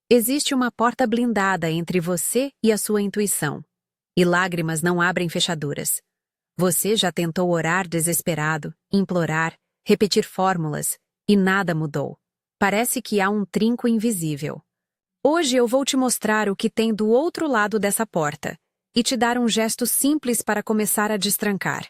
Existe uma porta blindada entre você e a sua intuição. E lágrimas não abrem fechaduras. Você já tentou orar desesperado, implorar, repetir fórmulas, e nada mudou. Parece que há um trinco invisível. Hoje eu vou te mostrar o que tem do outro lado dessa porta e te dar um gesto simples para começar a destrancar.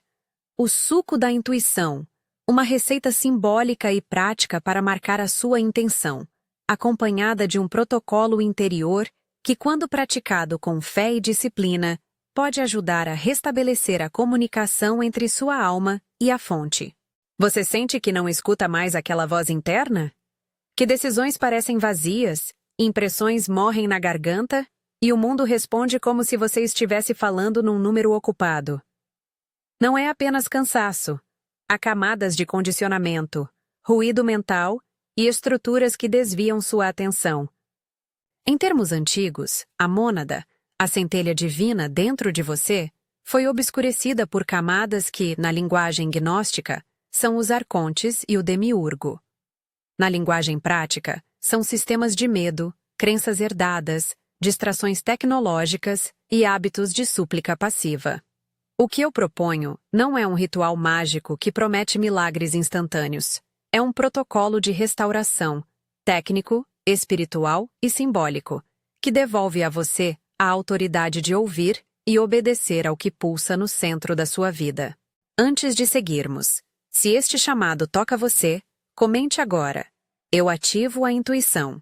O suco da intuição, uma receita simbólica e prática para marcar a sua intenção, acompanhada de um protocolo interior que, quando praticado com fé e disciplina, pode ajudar a restabelecer a comunicação entre sua alma e a fonte. Você sente que não escuta mais aquela voz interna? Que decisões parecem vazias, impressões morrem na garganta e o mundo responde como se você estivesse falando num número ocupado. Não é apenas cansaço. Há camadas de condicionamento, ruído mental e estruturas que desviam sua atenção. Em termos antigos, a mônada, a centelha divina dentro de você, foi obscurecida por camadas que, na linguagem gnóstica, são os arcontes e o demiurgo. Na linguagem prática, são sistemas de medo, crenças herdadas, distrações tecnológicas e hábitos de súplica passiva. O que eu proponho não é um ritual mágico que promete milagres instantâneos. É um protocolo de restauração, técnico, espiritual e simbólico, que devolve a você a autoridade de ouvir e obedecer ao que pulsa no centro da sua vida. Antes de seguirmos, se este chamado toca você, comente agora. Eu ativo a intuição.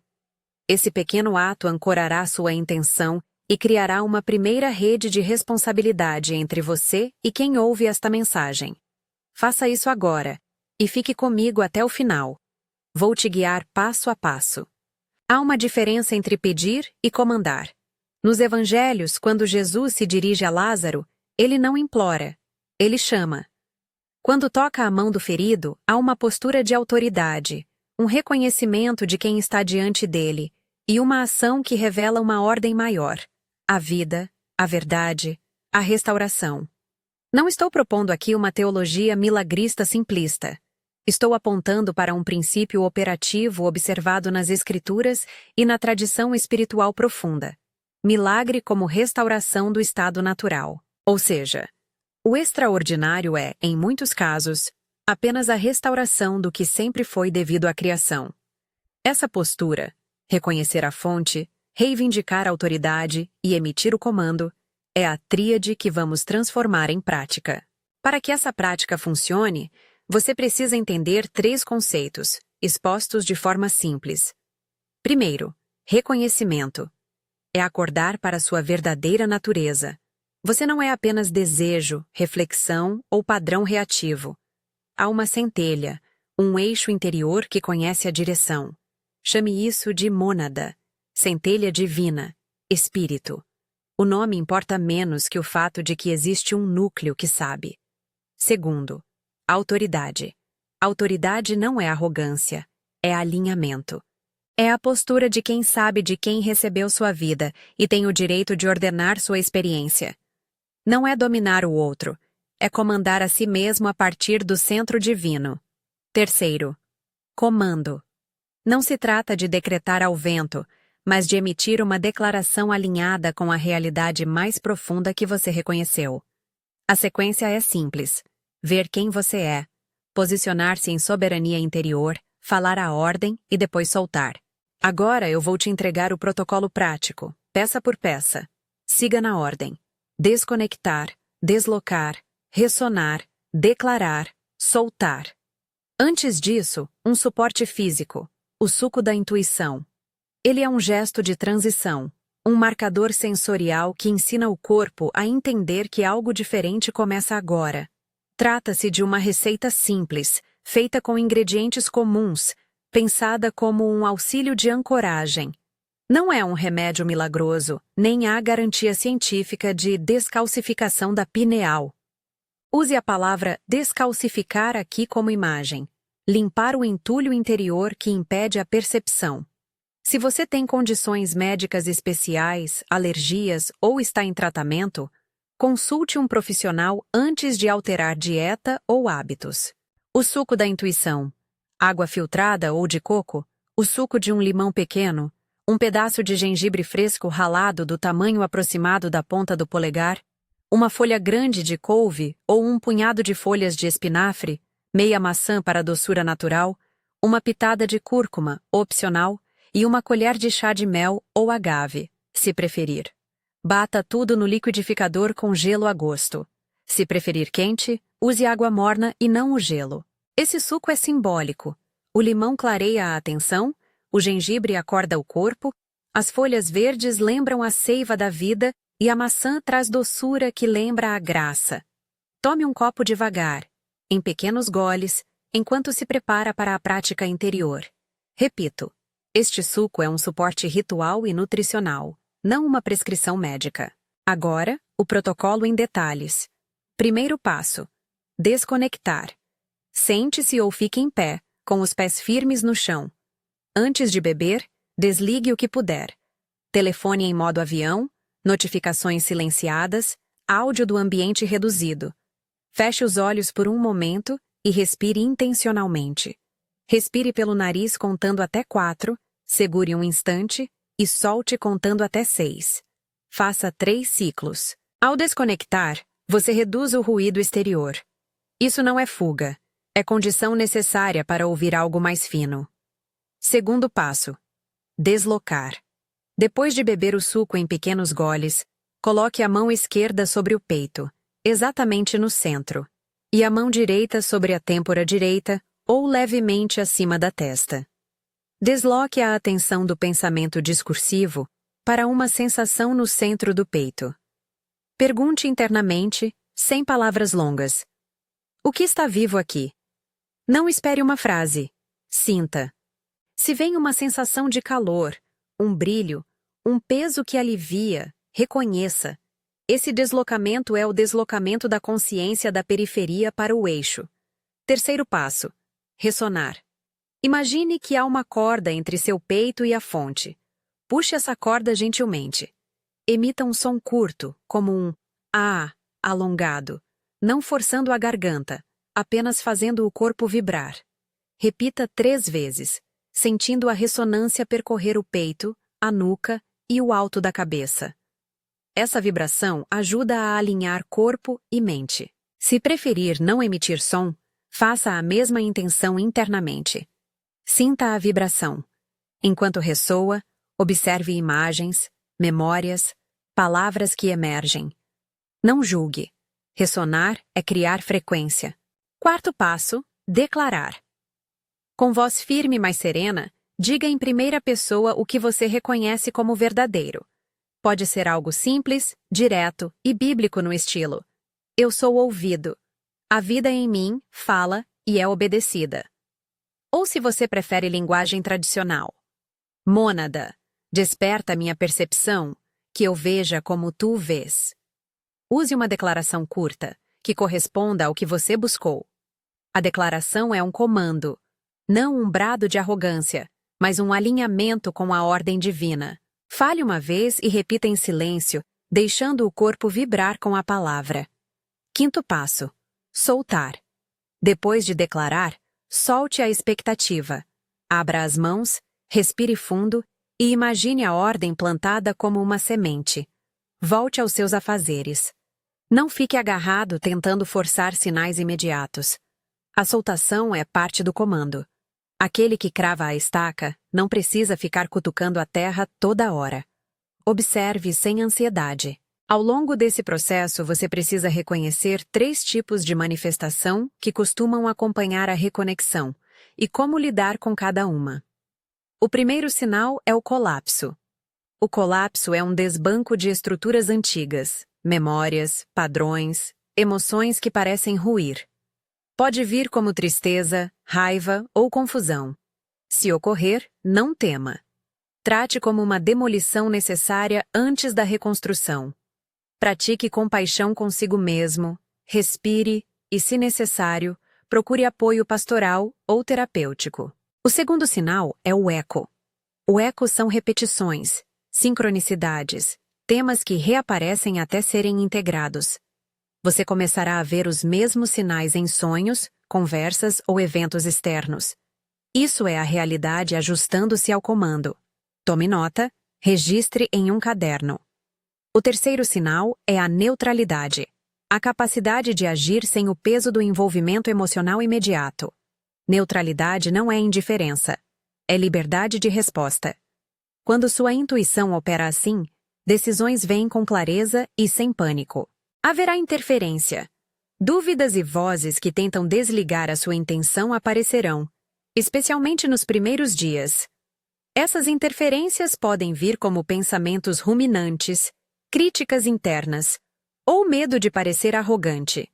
Esse pequeno ato ancorará sua intenção e criará uma primeira rede de responsabilidade entre você e quem ouve esta mensagem. Faça isso agora e fique comigo até o final. Vou te guiar passo a passo. Há uma diferença entre pedir e comandar. Nos evangelhos, quando Jesus se dirige a Lázaro, ele não implora, ele chama. Quando toca a mão do ferido, há uma postura de autoridade, um reconhecimento de quem está diante dele e uma ação que revela uma ordem maior: a vida, a verdade, a restauração. Não estou propondo aqui uma teologia milagrista simplista. Estou apontando para um princípio operativo observado nas Escrituras e na tradição espiritual profunda. Milagre como restauração do estado natural. Ou seja, o extraordinário é, em muitos casos, apenas a restauração do que sempre foi devido à criação. Essa postura, reconhecer a fonte, reivindicar a autoridade e emitir o comando, é a tríade que vamos transformar em prática. Para que essa prática funcione, você precisa entender 3 conceitos, expostos de forma simples. Primeiro, reconhecimento. É acordar para sua verdadeira natureza. Você não é apenas desejo, reflexão ou padrão reativo. Há uma centelha, um eixo interior que conhece a direção. Chame isso de mônada, centelha divina, espírito. O nome importa menos que o fato de que existe um núcleo que sabe. Segundo, autoridade. Autoridade não é arrogância, é alinhamento. É a postura de quem sabe de quem recebeu sua vida e tem o direito de ordenar sua experiência. Não é dominar o outro, é comandar a si mesmo a partir do centro divino. Terceiro, comando. Não se trata de decretar ao vento, mas de emitir uma declaração alinhada com a realidade mais profunda que você reconheceu. A sequência é simples: ver quem você é, posicionar-se em soberania interior, falar a ordem e depois soltar. Agora eu vou te entregar o protocolo prático, peça por peça. Siga na ordem: desconectar, deslocar, ressonar, declarar, soltar. Antes disso, um suporte físico, o suco da intuição. Ele é um gesto de transição, um marcador sensorial que ensina o corpo a entender que algo diferente começa agora. Trata-se de uma receita simples, feita com ingredientes comuns, pensada como um auxílio de ancoragem. Não é um remédio milagroso, nem há garantia científica de descalcificação da pineal. Use a palavra descalcificar aqui como imagem. Limpar o entulho interior que impede a percepção. Se você tem condições médicas especiais, alergias ou está em tratamento, consulte um profissional antes de alterar dieta ou hábitos. O suco da intuição. Água filtrada ou de coco, o suco de um limão pequeno, um pedaço de gengibre fresco ralado do tamanho aproximado da ponta do polegar, uma folha grande de couve ou um punhado de folhas de espinafre, meia maçã para doçura natural, uma pitada de cúrcuma, opcional, e uma colher de chá de mel ou agave, se preferir. Bata tudo no liquidificador com gelo a gosto. Se preferir quente, use água morna e não o gelo. Esse suco é simbólico. O limão clareia a atenção, o gengibre acorda o corpo, as folhas verdes lembram a seiva da vida e a maçã traz doçura que lembra a graça. Tome um copo devagar, em pequenos goles, enquanto se prepara para a prática interior. Repito, este suco é um suporte ritual e nutricional, não uma prescrição médica. Agora, o protocolo em detalhes. Primeiro passo: desconectar. Sente-se ou fique em pé, com os pés firmes no chão. Antes de beber, desligue o que puder. Telefone em modo avião, notificações silenciadas, áudio do ambiente reduzido. Feche os olhos por um momento e respire intencionalmente. Respire pelo nariz contando até 4, segure um instante e solte contando até 6. Faça 3 ciclos. Ao desconectar, você reduz o ruído exterior. Isso não é fuga, é condição necessária para ouvir algo mais fino. Segundo passo: deslocar. Depois de beber o suco em pequenos goles, coloque a mão esquerda sobre o peito, exatamente no centro, e a mão direita sobre a têmpora direita ou levemente acima da testa. Desloque a atenção do pensamento discursivo para uma sensação no centro do peito. Pergunte internamente, sem palavras longas: o que está vivo aqui? Não espere uma frase. Sinta. Se vem uma sensação de calor, um brilho, um peso que alivia, reconheça. Esse deslocamento é o deslocamento da consciência da periferia para o eixo. Terceiro passo: ressonar. Imagine que há uma corda entre seu peito e a fonte. Puxe essa corda gentilmente. Emita um som curto, como um "ah" alongado, não forçando a garganta, apenas fazendo o corpo vibrar. Repita 3 vezes, sentindo a ressonância percorrer o peito, a nuca e o alto da cabeça. Essa vibração ajuda a alinhar corpo e mente. Se preferir não emitir som, faça a mesma intenção internamente. Sinta a vibração. Enquanto ressoa, observe imagens, memórias, palavras que emergem. Não julgue. Ressonar é criar frequência. Quarto passo: declarar. Com voz firme, mas serena, diga em primeira pessoa o que você reconhece como verdadeiro. Pode ser algo simples, direto e bíblico no estilo: eu sou ouvido. A vida em mim fala e é obedecida. Ou se você prefere linguagem tradicional: mônada, desperta minha percepção, que eu veja como tu vês. Use uma declaração curta, que corresponda ao que você buscou. A declaração é um comando, não um brado de arrogância, mas um alinhamento com a ordem divina. Fale uma vez e repita em silêncio, deixando o corpo vibrar com a palavra. Quinto passo: soltar. Depois de declarar, solte a expectativa. Abra as mãos, respire fundo e imagine a ordem plantada como uma semente. Volte aos seus afazeres. Não fique agarrado tentando forçar sinais imediatos. A soltação é parte do comando. Aquele que crava a estaca não precisa ficar cutucando a terra toda hora. Observe sem ansiedade. Ao longo desse processo, você precisa reconhecer 3 tipos de manifestação que costumam acompanhar a reconexão e como lidar com cada uma. O primeiro sinal é o colapso. O colapso é um desbanco de estruturas antigas, memórias, padrões, emoções que parecem ruir. Pode vir como tristeza, raiva ou confusão. Se ocorrer, não tema. Trate como uma demolição necessária antes da reconstrução. Pratique compaixão consigo mesmo, respire e, se necessário, procure apoio pastoral ou terapêutico. O segundo sinal é o eco. O eco são repetições, sincronicidades, temas que reaparecem até serem integrados. Você começará a ver os mesmos sinais em sonhos, conversas ou eventos externos. Isso é a realidade ajustando-se ao comando. Tome nota, registre em um caderno. O terceiro sinal é a neutralidade, a capacidade de agir sem o peso do envolvimento emocional imediato. Neutralidade não é indiferença, é liberdade de resposta. Quando sua intuição opera assim, decisões vêm com clareza e sem pânico. Haverá interferência. Dúvidas e vozes que tentam desligar a sua intenção aparecerão, especialmente nos primeiros dias. Essas interferências podem vir como pensamentos ruminantes, críticas internas, ou medo de parecer arrogante.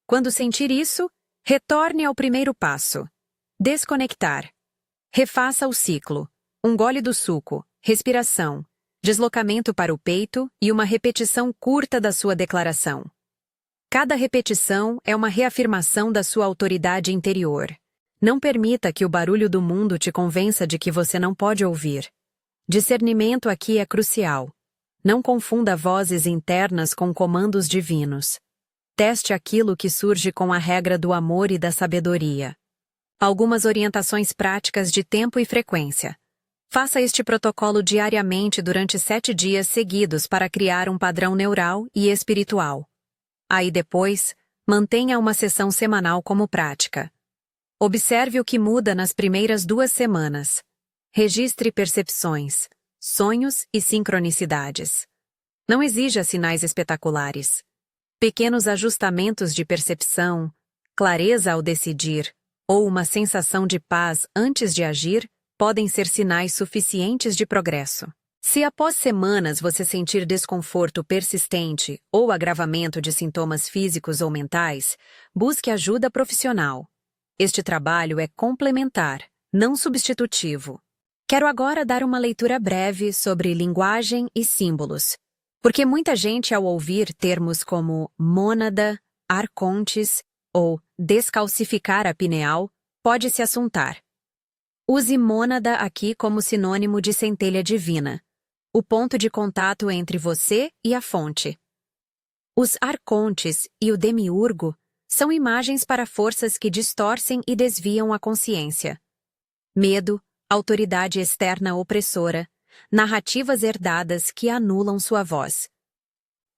Quando sentir isso, retorne ao primeiro passo. Desconectar. Refaça o ciclo. Um gole do suco, respiração, deslocamento para o peito e uma repetição curta da sua declaração. Cada repetição é uma reafirmação da sua autoridade interior. Não permita que o barulho do mundo te convença de que você não pode ouvir. Discernimento aqui é crucial. Não confunda vozes internas com comandos divinos. Teste aquilo que surge com a regra do amor e da sabedoria. Algumas orientações práticas de tempo e frequência. Faça este protocolo diariamente durante 7 dias seguidos para criar um padrão neural e espiritual. Aí depois, mantenha uma sessão semanal como prática. Observe o que muda nas primeiras 2 semanas. Registre percepções, sonhos e sincronicidades. Não exija sinais espetaculares. Pequenos ajustamentos de percepção, clareza ao decidir, ou uma sensação de paz antes de agir, podem ser sinais suficientes de progresso. Se após semanas você sentir desconforto persistente ou agravamento de sintomas físicos ou mentais, busque ajuda profissional. Este trabalho é complementar, não substitutivo. Quero agora dar uma leitura breve sobre linguagem e símbolos, porque muita gente, ao ouvir termos como mônada, arcontes ou descalcificar a pineal, pode se assuntar. Use mônada aqui como sinônimo de centelha divina, o ponto de contato entre você e a fonte. Os arcontes e o demiurgo são imagens para forças que distorcem e desviam a consciência. Medo, autoridade externa opressora, narrativas herdadas que anulam sua voz.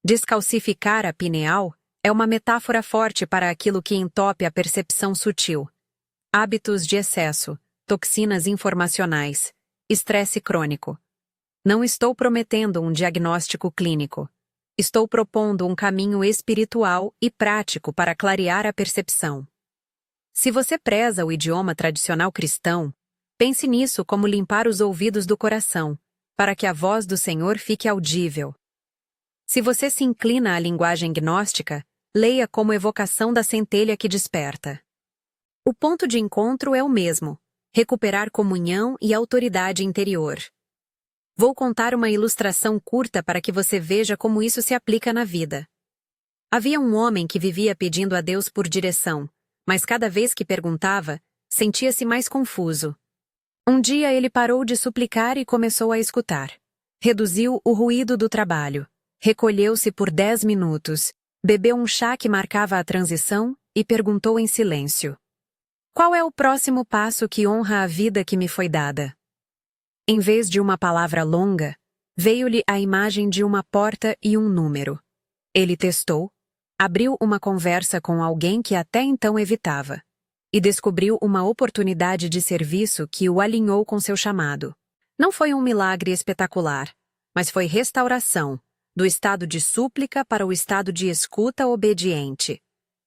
Descalcificar a pineal é uma metáfora forte para aquilo que entope a percepção sutil. Hábitos de excesso, toxinas informacionais, estresse crônico. Não estou prometendo um diagnóstico clínico. Estou propondo um caminho espiritual e prático para clarear a percepção. Se você preza o idioma tradicional cristão, pense nisso como limpar os ouvidos do coração, para que a voz do Senhor fique audível. Se você se inclina à linguagem gnóstica, leia como evocação da centelha que desperta. O ponto de encontro é o mesmo: recuperar comunhão e autoridade interior. Vou contar uma ilustração curta para que você veja como isso se aplica na vida. Havia um homem que vivia pedindo a Deus por direção, mas cada vez que perguntava, sentia-se mais confuso. Um dia ele parou de suplicar e começou a escutar. Reduziu o ruído do trabalho, recolheu-se por 10 minutos, bebeu um chá que marcava a transição e perguntou em silêncio: qual é o próximo passo que honra a vida que me foi dada? Em vez de uma palavra longa, veio-lhe a imagem de uma porta e um número. Ele testou, abriu uma conversa com alguém que até então evitava, e descobriu uma oportunidade de serviço que o alinhou com seu chamado. Não foi um milagre espetacular, mas foi restauração, do estado de súplica para o estado de escuta obediente.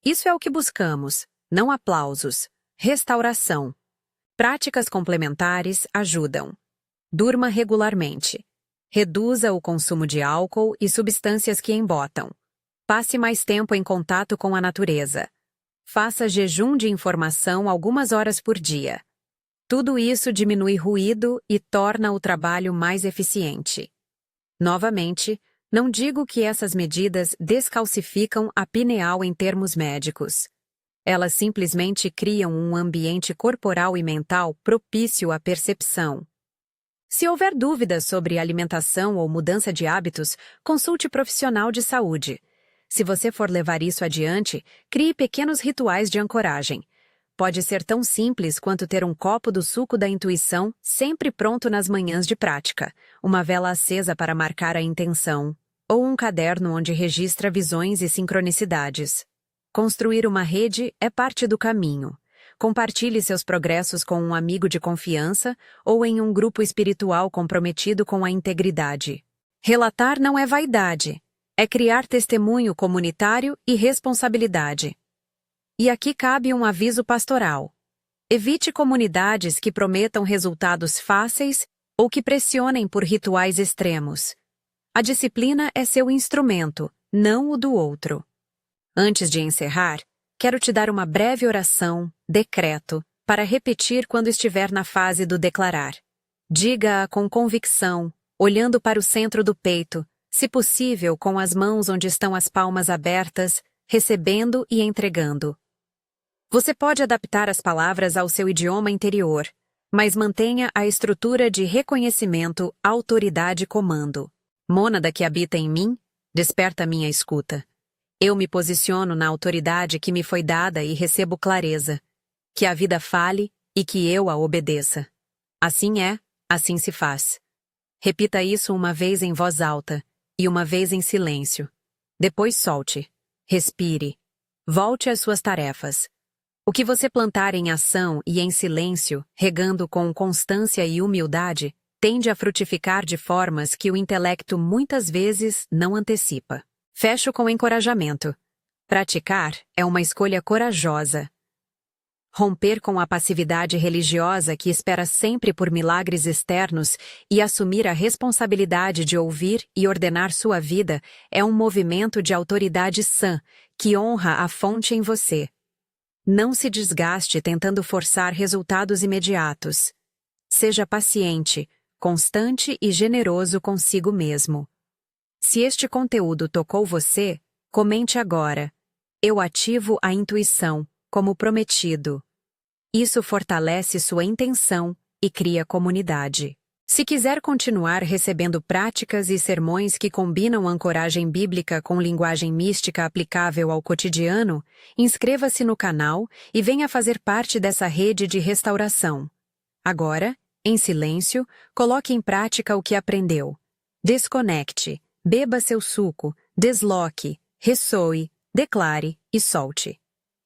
Isso é o que buscamos, não aplausos, restauração. Práticas complementares ajudam. Durma regularmente. Reduza o consumo de álcool e substâncias que embotam. Passe mais tempo em contato com a natureza. Faça jejum de informação algumas horas por dia. Tudo isso diminui ruído e torna o trabalho mais eficiente. Novamente, não digo que essas medidas descalcificam a pineal em termos médicos. Elas simplesmente criam um ambiente corporal e mental propício à percepção. Se houver dúvidas sobre alimentação ou mudança de hábitos, consulte profissional de saúde. Se você for levar isso adiante, crie pequenos rituais de ancoragem. pode ser tão simples quanto ter um copo do suco da intuição sempre pronto nas manhãs de prática, uma vela acesa para marcar a intenção, ou um caderno onde registra visões e sincronicidades. Construir uma rede é parte do caminho. Compartilhe seus progressos com um amigo de confiança ou em um grupo espiritual comprometido com a integridade. Relatar não é vaidade, é criar testemunho comunitário e responsabilidade. E aqui cabe um aviso pastoral. Evite comunidades que prometam resultados fáceis ou que pressionem por rituais extremos. A disciplina é seu instrumento, não o do outro. Antes de encerrar, quero te dar uma breve oração, decreto, para repetir quando estiver na fase do declarar. Diga-a com convicção, olhando para o centro do peito, se possível com as mãos onde estão as palmas abertas, recebendo e entregando. Você pode adaptar as palavras ao seu idioma interior, mas mantenha a estrutura de reconhecimento, autoridade e comando. Mônada que habita em mim, desperta minha escuta. Eu me posiciono na autoridade que me foi dada e recebo clareza. Que a vida fale e que eu a obedeça. Assim é, assim se faz. Repita isso uma vez em voz alta e uma vez em silêncio. Depois solte. Respire. Volte às suas tarefas. O que você plantar em ação e em silêncio, regando com constância e humildade, tende a frutificar de formas que o intelecto muitas vezes não antecipa. Fecho com encorajamento. Praticar é uma escolha corajosa. Romper com a passividade religiosa que espera sempre por milagres externos e assumir a responsabilidade de ouvir e ordenar sua vida é um movimento de autoridade sã que honra a fonte em você. Não se desgaste tentando forçar resultados imediatos. Seja paciente, constante e generoso consigo mesmo. Se este conteúdo tocou você, comente agora. Eu ativo a intuição, como prometido. Isso fortalece sua intenção e cria comunidade. Se quiser continuar recebendo práticas e sermões que combinam ancoragem bíblica com linguagem mística aplicável ao cotidiano, inscreva-se no canal e venha fazer parte dessa rede de restauração. Agora, em silêncio, coloque em prática o que aprendeu. Desconecte. Beba seu suco, desloque, ressoe, declare e solte.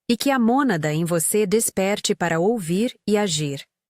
E que a mônada em você desperte para ouvir e agir.